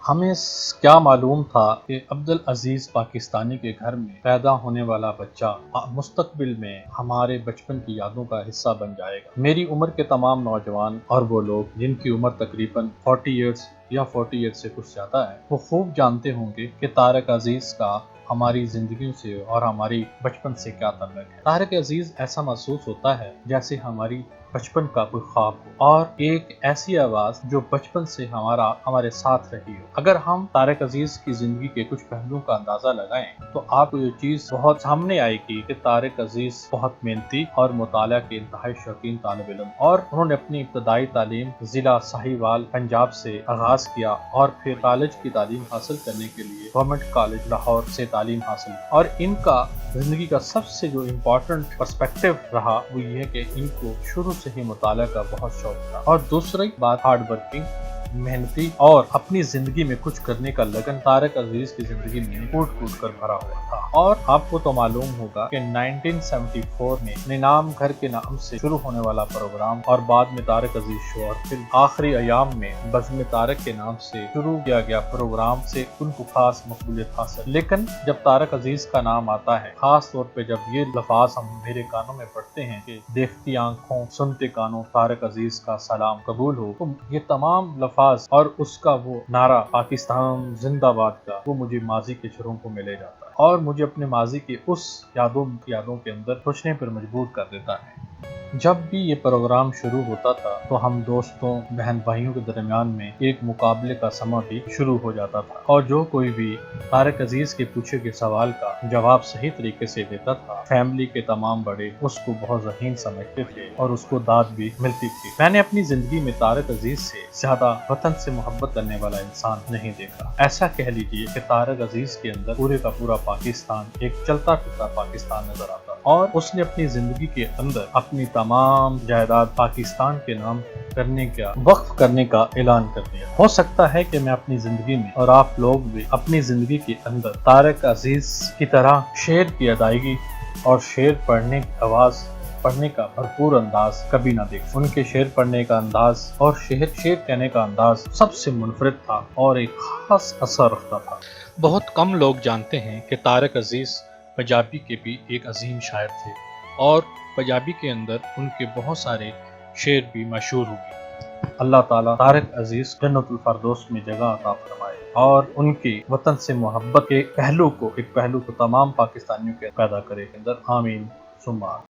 ہمیں کیا معلوم تھا کہ عبدالعزیز پاکستانی کے گھر میں پیدا ہونے والا بچہ مستقبل میں ہمارے بچپن کی یادوں کا حصہ بن جائے گا۔ میری عمر کے تمام نوجوان اور وہ لوگ جن کی عمر تقریباً 40 ایئرس یا 40 ایئرس سے کچھ زیادہ ہے، وہ خوب جانتے ہوں گے کہ طارق عزیز کا ہماری زندگیوں سے اور ہماری بچپن سے کیا تعلق ہے۔ طارق عزیز ایسا محسوس ہوتا ہے جیسے ہماری بچپن کا کوئی خواب ہو، اور ایک ایسی آواز جو بچپن سے ہمارے ساتھ رہی ہو۔ اگر ہم طارق عزیز کی زندگی کے کچھ پہلوؤں کا اندازہ لگائیں تو آپ کو یہ چیز بہت سامنے آئے گی کہ طارق عزیز بہت محنتی اور مطالعہ کے انتہائی شوقین طالب علم، اور انہوں نے اپنی ابتدائی تعلیم ضلع ساہیوال پنجاب سے آغاز کیا اور پھر کالج کی تعلیم حاصل کرنے کے لیے گورنمنٹ کالج لاہور سے تعلیم حاصل کی۔ اور ان کا زندگی کا سب سے جو امپورٹنٹ پرسپیکٹو رہا وہ یہ کہ ان کو شروع سے ہی مطالعہ کا بہت شوق تھا، اور دوسری بات ہارڈ ورکنگ، محنتی اور اپنی زندگی میں کچھ کرنے کا لگن طارق عزیز کی زندگی میں کوٹ کوٹ کر بھرا ہوا تھا۔ اور آپ کو تو معلوم ہوگا کہ 1974 میں نینام گھر کے نام سے شروع ہونے والا پروگرام اور بعد میں طارق عزیز شو، اور پھر آخری ایام میں بزم طارق کے نام سے شروع کیا گیا پروگرام سے ان کو خاص مقبولیت حاصل۔ لیکن جب طارق عزیز کا نام آتا ہے، خاص طور پہ جب یہ لفظ ہم میرے کانوں میں پڑھتے ہیں کہ دیکھتی آنکھوں سنتے کانوں طارق عزیز کا سلام قبول ہو، تو یہ تمام لفظ اور اس کا وہ نعرہ پاکستان زندہ باد کا، وہ مجھے ماضی کے چھروں کو ملے جاتا ہے اور مجھے اپنے ماضی کے اس یادوں کے اندر سوچنے پر مجبور کر دیتا ہے۔ جب بھی یہ پروگرام شروع ہوتا تھا تو ہم دوستوں بہن بھائیوں کے درمیان میں ایک مقابلے کا سماں بھی شروع ہو جاتا تھا، اور جو کوئی بھی طارق عزیز کے پوچھے گئے سوال کا جواب صحیح طریقے سے دیتا تھا، فیملی کے تمام بڑے اس کو بہت ذہین سمجھتے تھے اور اس کو داد بھی ملتی تھی۔ میں نے اپنی زندگی میں طارق عزیز سے زیادہ وطن سے محبت کرنے والا انسان نہیں دیکھا۔ ایسا کہہ لیجیے کہ طارق عزیز کے اندر پورے کا پورا پاکستان ایک چلتا پھرتا پاکستان نظر آتا، اور اس نے اپنی زندگی کے اندر اپنی تمام جائیداد پاکستان کے نام وقف کرنے کا اعلان کر دیا۔ ہو سکتا ہے کہ میں اپنی زندگی میں اور آپ لوگ بھی اپنی زندگی کے اندر طارق عزیز کی طرح شعر کی ادائیگی اور شعر پڑھنے کی آواز پڑھنے کا بھرپور انداز کبھی نہ دیکھ۔ ان کے شعر پڑھنے کا انداز اور شعر کہنے کا انداز سب سے منفرد تھا اور ایک خاص اثر رکھتا تھا۔ بہت کم لوگ جانتے ہیں کہ طارق عزیز پنجابی کے بھی ایک عظیم شاعر تھے، اور پنجابی کے اندر ان کے بہت سارے شعر بھی مشہور ہوئے۔ اللہ تعالیٰ طارق عزیز جنت الفردوس میں جگہ عطا فرمائے، اور ان کی وطن سے محبت کے ایک پہلو کو تمام پاکستانیوں کے پیدا کرے۔ آمین ثم آمین۔